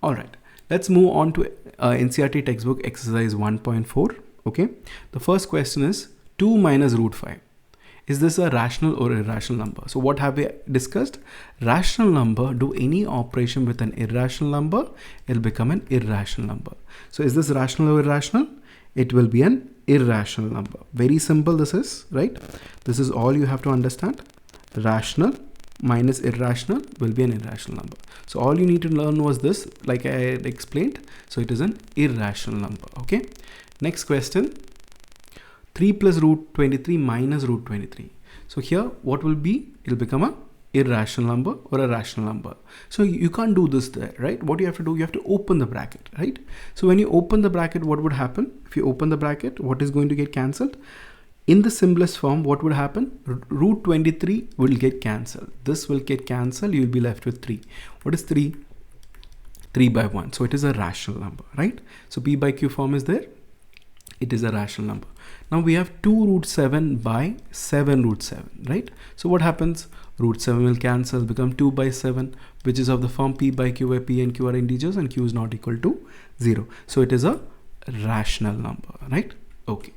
All right, let's move on to NCERT textbook exercise 1.4. Okay, the first question is 2 minus root 5. Is this a rational or irrational number? So what have we discussed? Rational number, do any operation with an irrational number, it'll become an irrational number. So is this rational or irrational? It will be an irrational number. Very simple this is, right? This is all you have to understand. Rational minus irrational will be an irrational number. So all you need to learn was this, like I had explained. So it is an irrational number. Okay. Next question. 3 plus root 23 minus root 23. So here what will be? It will become a irrational number or a rational number. So you can't do this there, right? What you have to do, you have to open the bracket, right? So when you open the bracket, what would happen? If you open the bracket, what is going to get cancelled? In the simplest form, what would happen? Root 23 will get cancelled. This will get cancelled. You will be left with 3. What is 3? 3 by 1. So it is a rational number, right? So P by Q form is there. It is a rational number. Now we have 2 root 7 by 7 root 7, right? So what happens? Root 7 will cancel, become 2 by 7, which is of the form P by Q, where P and Q are integers and Q is not equal to 0. So it is a rational number, right? Okay.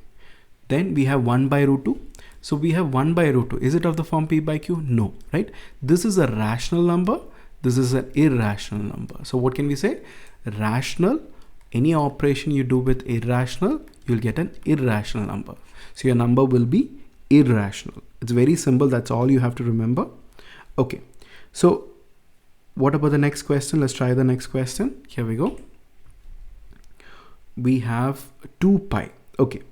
Then we have 1 by root 2. So we have 1 by root 2. Is it of the form P by Q? No, right? This is a rational number. This is an irrational number. So what can we say? Rational, any operation you do with irrational, you'll get an irrational number. So your number will be irrational. It's very simple. That's all you have to remember. Okay. So what about the next question? Let's try the next question. Here we go. We have 2 pi. Okay.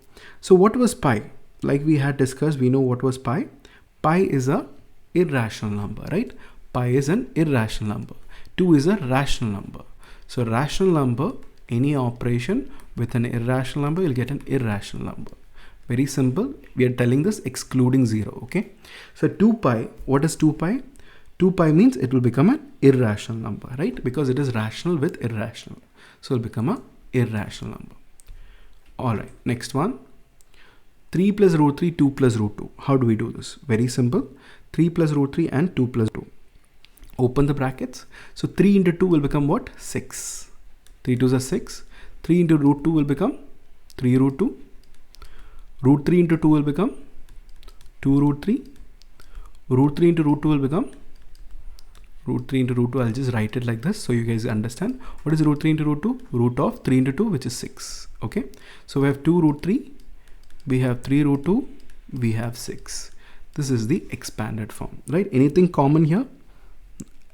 So what was pi? Like we had discussed, we know what was pi. Pi is a irrational number, right? Pi is an irrational number. 2 is a rational number. So rational number, any operation with an irrational number, you'll get an irrational number. Very simple. We are telling this excluding 0. Okay. So 2 pi, what is 2 pi? 2 pi means it will become an irrational number, right? Because it is rational with irrational. So it will become an irrational number. All right. Next one. 3 plus root 3, 2 plus root 2. How do we do this? Very simple. 3 plus root 3 and 2 plus 2. Open the brackets. So 3 into 2 will become what? 6. 3 2s are 6. 3 into root 2 will become 3 root 2. Root 3 into 2 will become 2 root 3. Root 3 into root 2 will become root 3 into root 2. I'll just write it like this so you guys understand. What is root 3 into root 2? Root of 3 into 2, which is 6. Okay. So we have 2 root 3. We have 3 root 2. We have 6. This is the expanded form, right? Anything common here?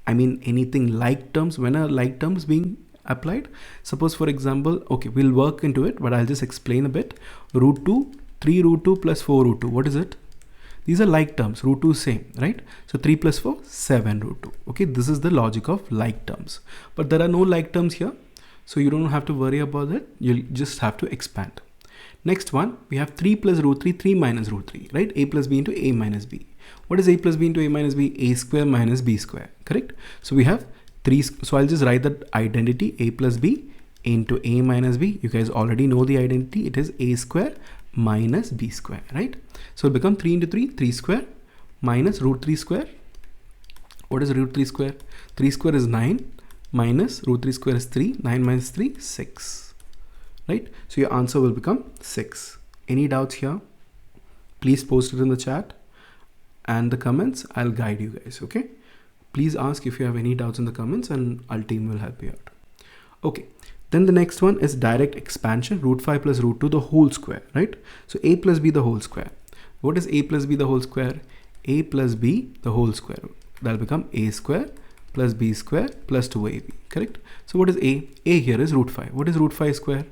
I mean, anything like terms? When are like terms being applied? Suppose for example, okay, we'll work into it, but I'll just explain a bit. Root 2, 3 root 2 plus 4 root 2. What is it? These are like terms. Root 2 is same, right? So 3 plus 4, 7 root 2. Okay, this is the logic of like terms. But there are no like terms here. So you don't have to worry about it. You'll just have to expand. Next one, we have 3 plus root 3, 3 minus root 3, right? A plus b into a minus b. What is a plus b into a minus b? A square minus b square, correct? So we have 3. So I'll just write that identity, a plus b into a minus b. You guys already know the identity. It is a square minus b square, right? So it'll become 3 into 3, 3 square minus root 3 square. What is root 3 square? 3 square is 9 minus root 3 square is 3. 9 minus 3, 6. Right? So your answer will become 6. Any doubts here? Please post it in the chat and the comments. I'll guide you guys. Okay. Please ask if you have any doubts in the comments and our team will help you out. Okay. Then the next one is direct expansion. Root 5 plus root 2 the whole square, right? So a plus b the whole square. What is a plus b the whole square? A plus b the whole square. That'll become a square plus b square plus 2ab, correct? So what is a? A here is root 5. What is root 5 square?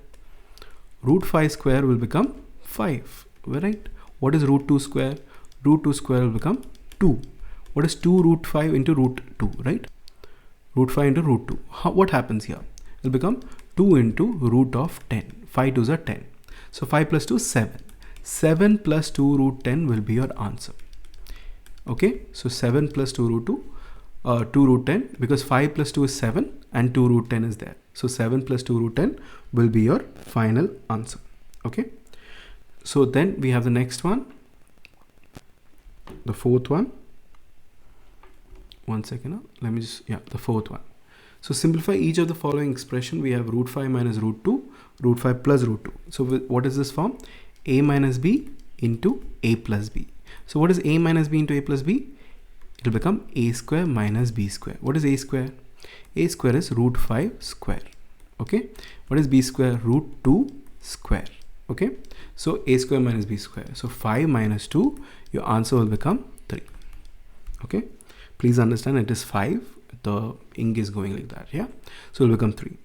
Root 5 square will become 5, right? What is root 2 square? Root 2 square will become 2. What is 2 root 5 into root 2, right? Root 5 into root 2. What happens here? It will become 2 into root of 10. 5 2s are 10. So 5 plus 2 is 7. 7 plus 2 root 10 will be your answer. Okay, so 7 plus 2 root 2, 2 root 10, because 5 plus 2 is 7 and 2 root 10 is there. So 7 plus 2 root 10 will be your final answer. Okay. So then we have the next one. The fourth one. One second. Let me just, yeah, the fourth one. So simplify each of the following expression. We have root 5 minus root 2, root 5 plus root 2. So what is this form? A minus b into a plus b. So what is a minus b into a plus b? It will become a square minus b square. What is a square? A square is root 5 square. Okay. What is b square? Root 2 square. Okay. So a square minus b square. So 5 minus 2, your answer will become 3. Okay. Please understand it is 5. The ink is going like that. Yeah. So it will become 3.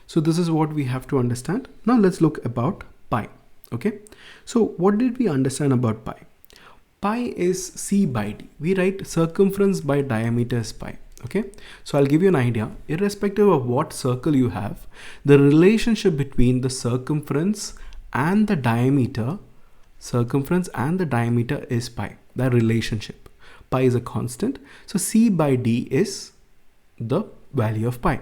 So this is what we have to understand. Now let's look about pi. Okay. So what did we understand about pi? Pi is c by d. We write circumference by diameter is pi. Okay. So I'll give you an idea. Irrespective of what circle you have, the relationship between the circumference and the diameter is pi. That relationship. Pi is a constant. So c by d is the value of pi.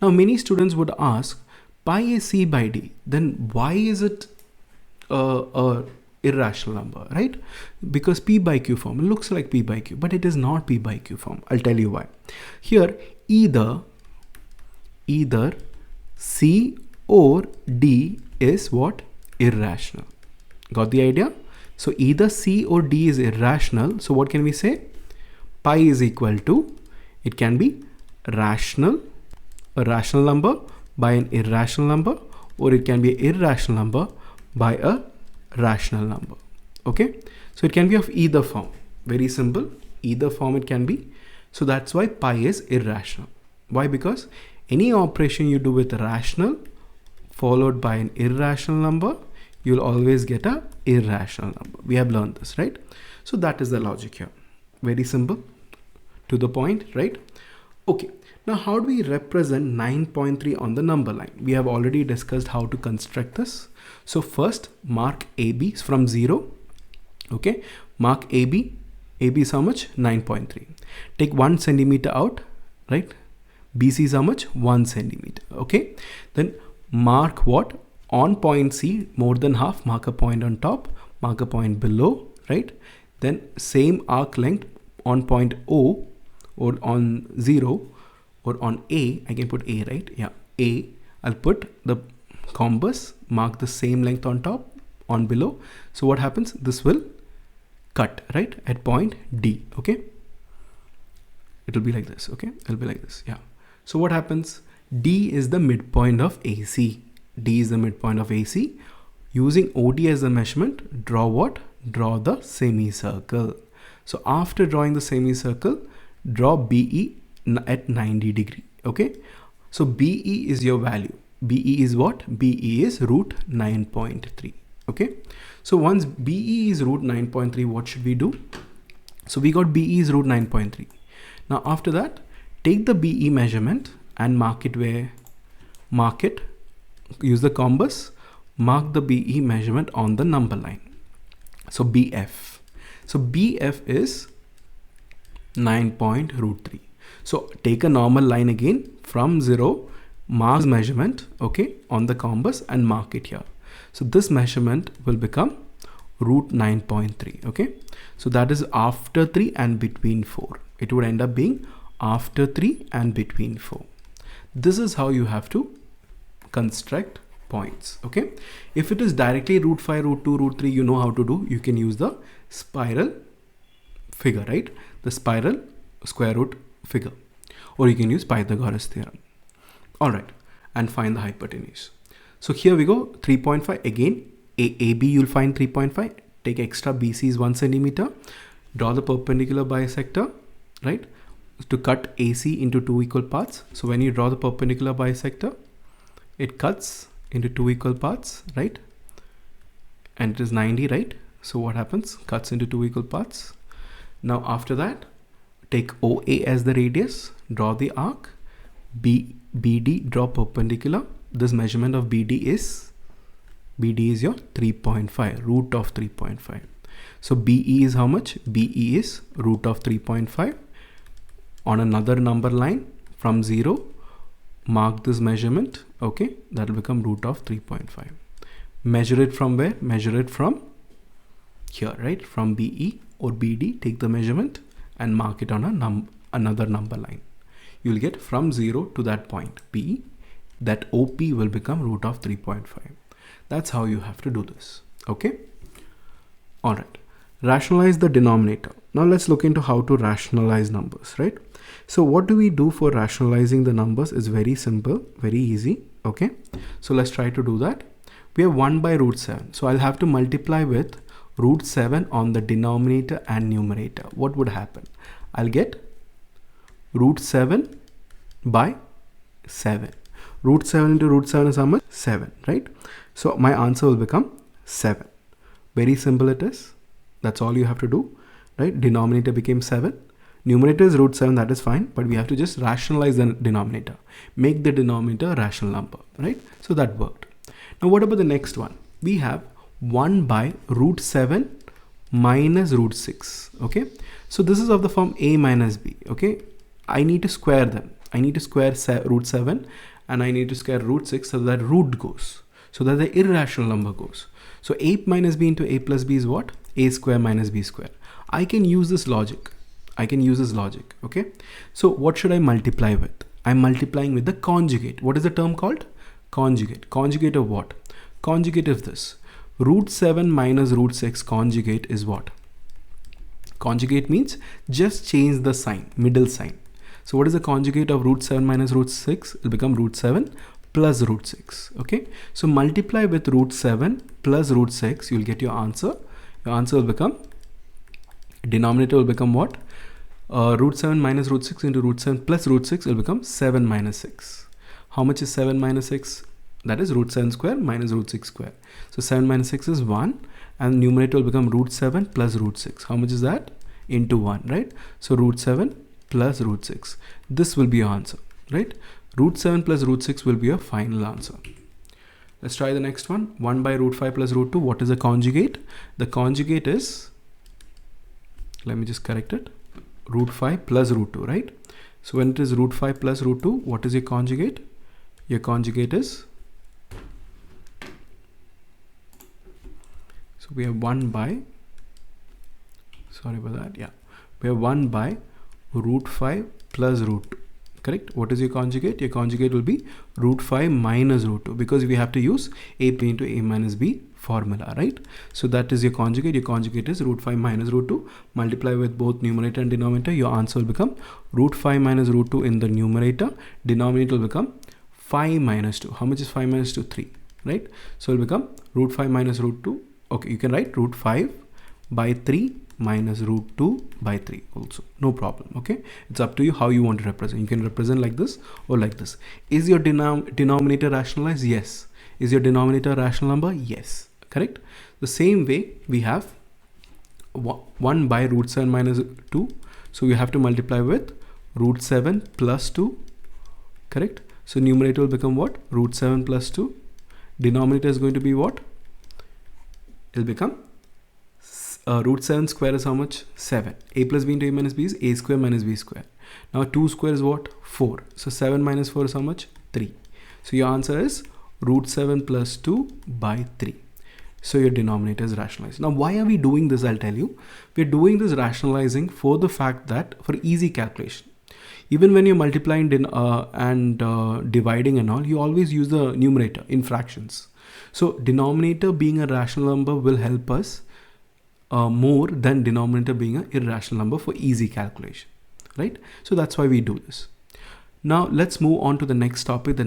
Now many students would ask, pi is c by d, then why is it a irrational number, right? Because p by q form, it looks like p by q, but it is not p by q form. I'll tell you why. Here either c or d is what? Irrational. Got the idea? So either c or d is irrational. So what can we say? Pi is equal to, it can be rational, a rational number by an irrational number, or it can be an irrational number by a rational number. Okay, so it can be of either form. Very simple, either form it can be. So that's why pi is irrational. Why? Because any operation you do with rational followed by an irrational number, you'll always get a irrational number. We have learned this, right? So that is the logic here. Very simple, to the point, right? Okay, now how do we represent 9.3 on the number line? We have already discussed how to construct this. So first mark AB from 0. Okay, mark AB. AB is how much? 9.3. Take 1 centimeter out, right? BC is how much? 1 centimeter. Okay, then mark what? On point C, more than half, mark a point on top, mark a point below, right? Then same arc length on point O, or on 0, or on A, I can put A, right? Yeah, A, I'll put the compass, mark the same length on top, on below. So what happens? This will cut, right? At point D, okay? It will be like this, okay? It'll be like this, yeah. So what happens? D is the midpoint of AC. D is the midpoint of AC. Using OD as the measurement, draw what? Draw the semicircle. So after drawing the semicircle, draw BE at 90 degree. Okay. So BE is your value. BE is what? BE is root 9.3. Okay. So once BE is root 9.3, what should we do? So we got BE is root 9.3. Now after that, take the BE measurement and mark it where? Mark it. Use the compass. Mark the BE measurement on the number line. So BF. So BF is 9.3. So take a normal line again from 0, mark measurement, okay, on the compass and mark it here. So this measurement will become root 9.3. Okay. So that is after 3 and between 4. It would end up being after 3 and between 4. This is how you have to construct points. Okay. If it is directly root 5, root 2, root 3, you know how to do. You can use the spiral figure, right? The spiral square root figure, or you can use Pythagoras theorem. All right, and find the hypotenuse. So here we go, 3.5 again. AB you'll find 3.5. Take extra, BC is 1 centimeter. Draw the perpendicular bisector, right? To cut AC into 2 equal parts. So when you draw the perpendicular bisector, it cuts into 2 equal parts, right? And it is 90, right? So what happens? Cuts into 2 equal parts. Now after that, take OA as the radius, draw the arc, BD, draw perpendicular. This measurement of BD is your 3.5, root of 3.5. So BE is how much? BE is root of 3.5. On another number line from 0, mark this measurement, okay? That will become root of 3.5. Measure it from where? Measure it from here, right? From BE or BD, take the measurement and mark it on another number line. you'll get from 0 to that point P, that OP will become root of 3.5. That's how you have to do this. Okay. All right. Rationalize the denominator. Now let's look into how to rationalize numbers, right? So what do we do for rationalizing the numbers? Is very simple, very easy. Okay. So let's try to do that. We have 1 by root 7. So I'll have to multiply with root 7 on the denominator and numerator. What would happen? I'll get root 7 by 7. Root 7 into root 7 is how much? 7, right? So my answer will become 7. Very simple it is. That's all you have to do, right? Denominator became 7. Numerator is root 7, that is fine, but we have to just rationalize the denominator. Make the denominator a rational number, right? So that worked. Now what about the next one? We have 1 by root 7 minus root 6, okay? So this is of the form a minus b, okay? I need to square them. I need to square root 7 and I need to square root 6 so that root goes, so that the irrational number goes. So a minus b into a plus b is what? A square minus b square. I can use this logic. Okay? So what should I multiply with? I'm multiplying with the conjugate. What is the term called? Conjugate. Conjugate of what? Conjugate of this. Root 7 minus root 6 conjugate is what? Conjugate means just change the sign, middle sign. So what is the conjugate of root 7 minus root 6? It will become root 7 plus root 6. Okay. So multiply with root 7 plus root 6. You'll get your answer. Your answer will become, denominator will become what? Root 7 minus root 6 into root 7 plus root 6 will become 7 minus 6. How much is 7 minus 6? That is root 7 square minus root 6 square. So 7 minus 6 is 1 and numerator will become root 7 plus root 6. How much is that? Into 1, right? So root 7 plus root 6. This will be your answer, right? Root 7 plus root 6 will be your final answer. Let's try the next one. 1 by root 5 plus root 2. What is the conjugate? The conjugate is, let me just correct it, root 5 plus root 2, right? So when it is root 5 plus root 2, what is your conjugate? Your conjugate is, so we have 1 by, sorry about that, yeah, we have 1 by root 5 plus root 2, correct? What is your conjugate? Your conjugate will be root 5 minus root 2, because we have to use a into a minus b formula, right? So that is your conjugate. Your conjugate is root 5 minus root 2. Multiply with both numerator and denominator. Your answer will become root 5 minus root 2 in the numerator. Denominator will become 5 minus 2. How much is 5 minus 2? 3, right? So it will become root 5 minus root 2. Okay, you can write root 5 by 3 minus root 2 by 3 also. No problem, okay? It's up to you how you want to represent. You can represent like this or like this. Is your denominator rationalized? Yes. Is your denominator a rational number? Yes. Correct? The same way we have 1 by root 7 minus 2. So we have to multiply with root 7 plus 2. Correct? So numerator will become what? Root 7 plus 2. Denominator is going to be what? It will become root 7 square is how much? 7. A plus b into a minus b is a square minus b square. Now 2 square is what? 4. So 7 minus 4 is how much? 3. So your answer is root 7 plus 2 by 3. So your denominator is rationalized. Now why are we doing this? I'll tell you. We're doing this rationalizing for the fact that for easy calculation. Even when you're multiplying and dividing and all, you always use the numerator in fractions. So denominator being a rational number will help us more than denominator being an irrational number for easy calculation, right? So that's why we do this. Now let's move on to the next topic.